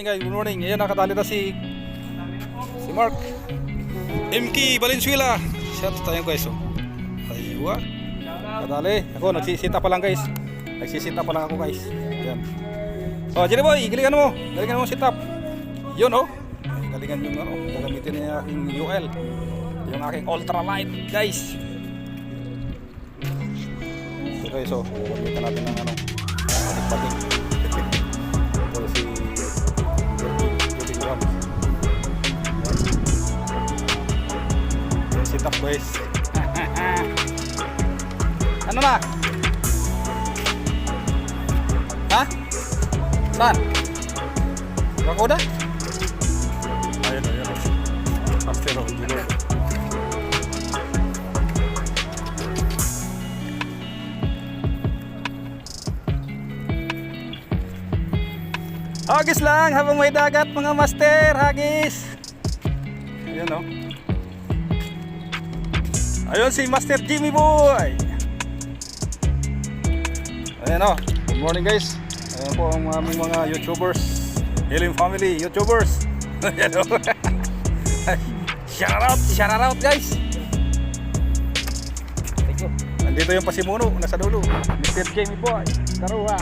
morning guys, good morning. Ayan, nakatali na si Mark MK Valenzuela. Shout out tayo guys. Aywa. Kadali. Ako nagsisita pa lang guys. Nagsisita pa lang ako guys. Ayan. Oh, Jerry boy, galingan mo. Galingan mo sit up. Yun oh. Galingan yung ano, gagamitin niya aking UL. Yung aking ultralight guys. So guys, so gamitin natin ng ano, patik-patik. Ito si sit up guys. Ano na? Ha? Saan? Bakoda? Ayun, ayun. After all, dito. Hagis lang habang may dagat mga master, hagis. Ayun oh. Ayun si Master Jimmy Boy. Ayan oh. Good morning guys. Ayan po ang aming mga YouTubers, Healing Family YouTubers. Ayan oh. Shout out guys. Thank you. Nandito yung pasimuno, nasa dulo. Mr. Jimmy Boy, Karuha.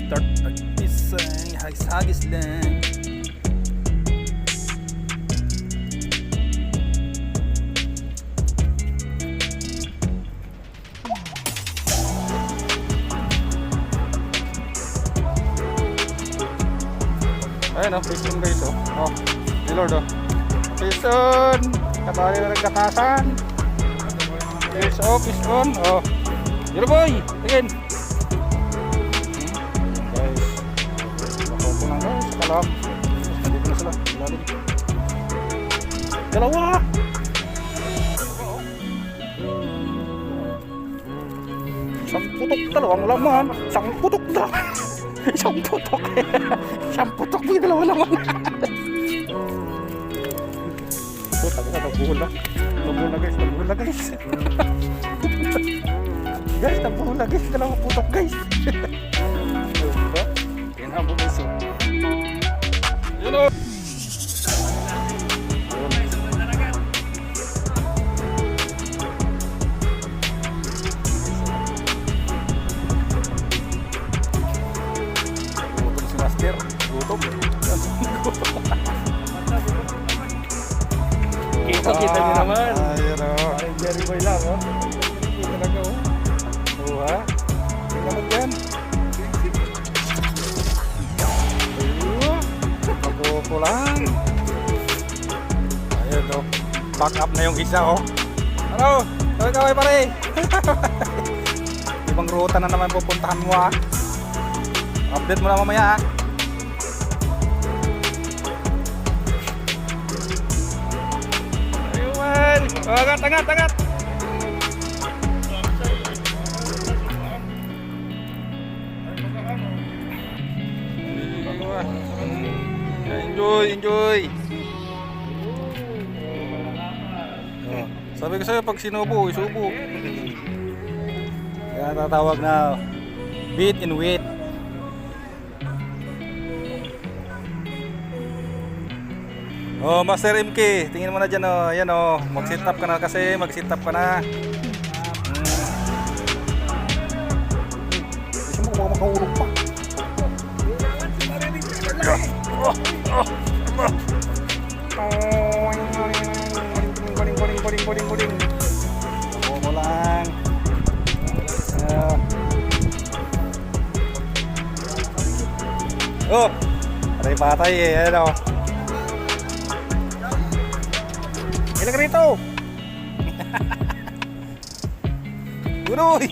Start isang hagis lang. Ayun o, piston guys o. Oh, hey Lord o. Piston! Katali na nagkatasan. Piston. Oh. Yun boy! Again! Kalam. Dito na sila. Lalim. Dalawa. Isang putok, dalawang laman. Isang putok na. Isang putok. Isang putok, may dalawa laman. So, tabi na, tabuhol na. Tabuhol na guys, tabuhol na guys. Guys, tabuhol na guys. Dalawang putok guys. Yan ang bumiso. Yun o. Gutom si Master. Gutom. Kita nyo naman. Ayun o. Ay, Jerry Boy lang o. Kita na ka o. Oo ha. Tingnan mo dyan. Lang. Ayun o. Back up na yung isa o. Ano? Kaway pare. Ibang ruta na naman pupuntahan mo ha. Update mo na mamaya ha. Ayun. Angat. Enjoy. Oh, sabi ko sa'yo pag sinubo, isubo. Kaya tatawag na beat and wait. Oh, Master MK, tingin mo na dyan oh. Ayan oh, mag-sit up ka na kasi, mag-sit up ka na. Kasi mo baka makaulog pa. Boring. Ako lang. Oh, patay eh. Ayan o. Ilang rito. Uy,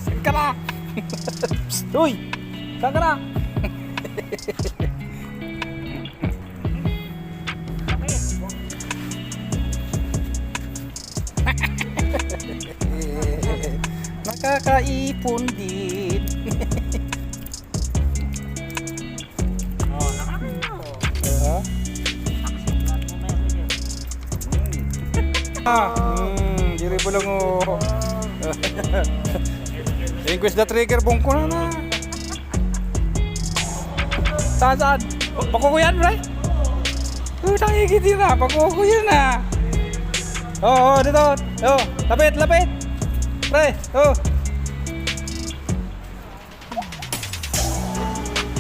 saan ka na? Uy, saan ka na? Nakakaipon din. Oh, Jiri po lang oh. Request the trigger, bungko na. Saan? Pakuko yan, bro? Utang higit yun na, pakuko yun na. Oo, dito. Oo, lapit. Pre, oo.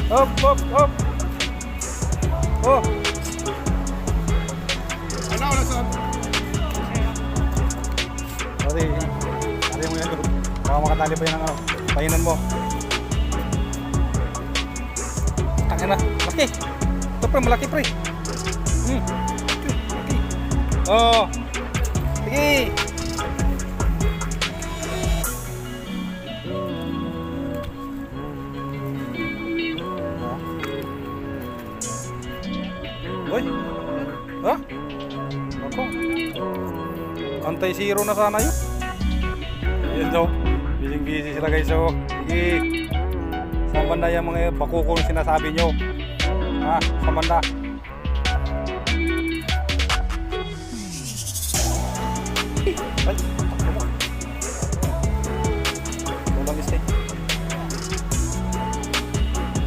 Hop. Oh. Ano na sa? Ari mo yan. Baka makatali pa yun ang painan mo. Tangin na, laki. Ito pre, malaki pre. Laki. Oh. Sige. Uy. Ha? Ako. Antay-zero na sana yun. Ayan so. Busy sila guys so. Sige. Saan banda yung mga bakukong sinasabi nyo? Ha? Saan banda? Ay, takbo mo. Wala mistake.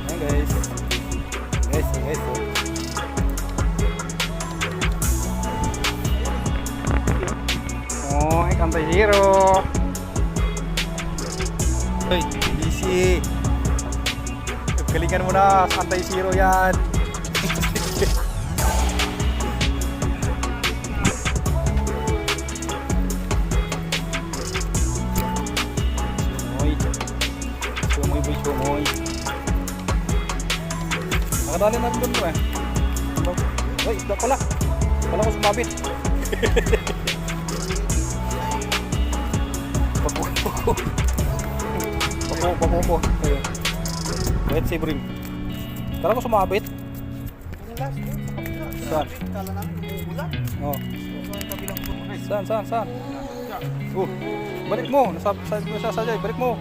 Ayan guys. Guys. Oh, antay-zero. Uy, easy. Galingan mo na, antay-zero yan. Sumoy. Nakadali na rin doon mo eh. Uy, pala ko sumabit. Pakuko. Wait, si Brim. Kala ko sumabit. Saan? Oh. Saan? Balik mo. Nasasadyay. Balik mo.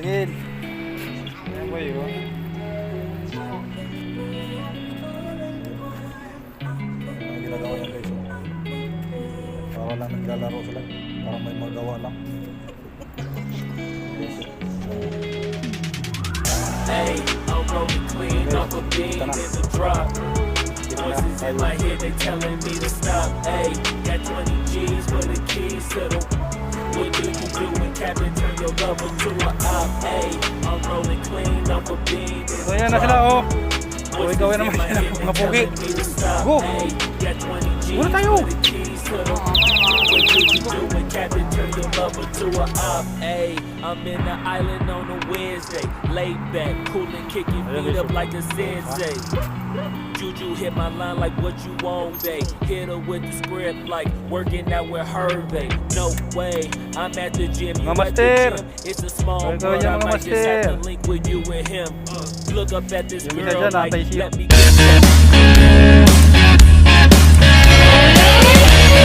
Tingin. Ayan ba yun? Ginagawa yan guys. Para lang naglalaro sila. Para may magawa lang. Hey, I'm rolling clean off a beam in the drop. Voices in my head, they telling me to stop. Hey, got 20 G's for the keys to the. What do you do when Captain turn your lover to an op? Hey, I'm rolling clean off a beam in the drop. So yan na sila oh. Uy, gawin naman sila mga pugi. Go! Muna tayo! Captain, turn your lover to a op. Ay, I'm in the island on a Wednesday. Laid back, cool and kick your feet up like a sensei. Juju hit my line like what you want, babe. Hit her with the script like working out with her, babe. No way, I'm at the gym, you at the gym. It's a small world, I might just have to link with you and him. Look up at this girl like, let me